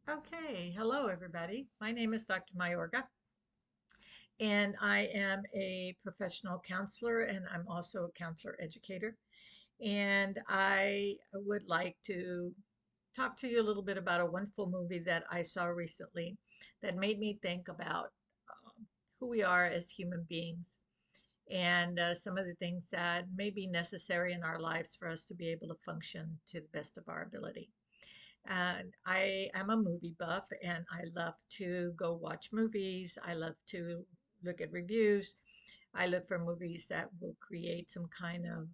Okay, hello everybody. My name is Dr. Mayorga, and I am a professional counselor, and I'm also a counselor educator. And I would like to talk to you a little bit about a wonderful movie that I saw recently that made me think about who we are as human beings and some of the things that may be necessary in our lives for us to be able to function to the best of our ability. And I am a movie buff and I love to go watch movies. I love to look at reviews. I look for movies that will create some kind of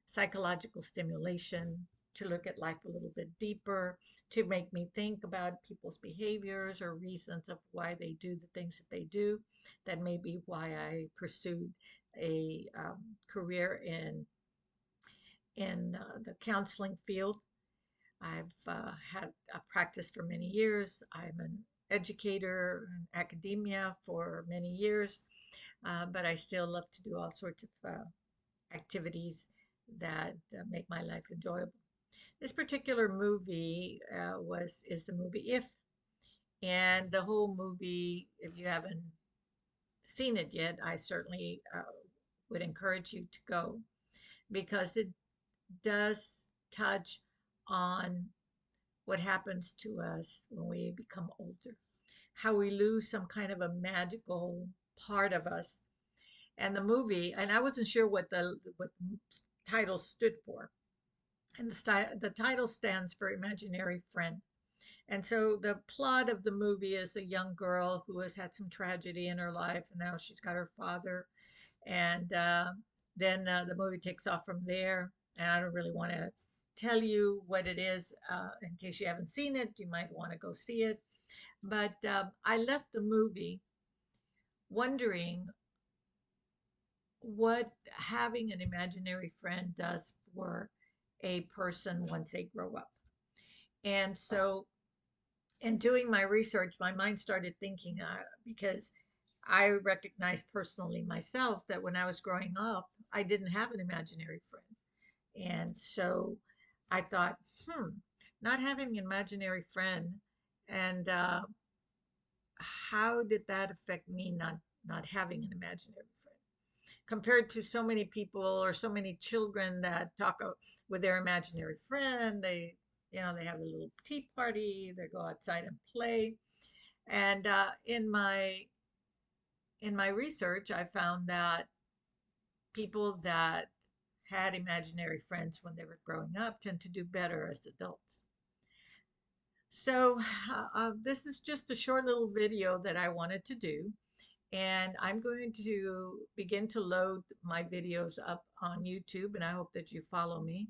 psychological stimulation, to look at life a little bit deeper, to make me think about people's behaviors or reasons of why they do the things that they do. That may be why I pursued a career in the counseling field. I've had a practice for many years. I'm an educator in academia for many years, but I still love to do all sorts of activities that make my life enjoyable. This particular movie is the movie If, and the whole movie. If you haven't seen it yet, I certainly would encourage you to go because it does touch on what happens to us when we become older, how we lose some kind of a magical part of us. And the movie, and I wasn't sure what the title stood for. And the title stands for Imaginary Friend. And so the plot of the movie is a young girl who has had some tragedy in her life, and now she's got her father. And then the movie takes off from there. And I don't really want to tell you what it is in case you haven't seen it. You might want to go see it. But I left the movie wondering what having an imaginary friend does for a person once they grow up. And so, in doing my research, my mind started thinking because I recognized personally myself that when I was growing up, I didn't have an imaginary friend. And so I thought, hmm, not having an imaginary friend, and how did that affect me not having an imaginary friend? Compared to so many people or so many children that talk with their imaginary friend, they have a little tea party, they go outside and play. And in my research, I found that people that had imaginary friends when they were growing up tend to do better as adults. So this is just a short little video that I wanted to do. And I'm going to begin to load my videos up on YouTube, and I hope that you follow me.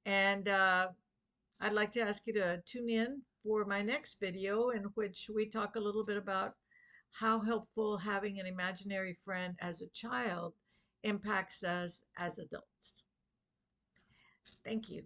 And I'd like to ask you to tune in for my next video, in which we talk a little bit about how helpful having an imaginary friend as a child impacts us as adults. Thank you.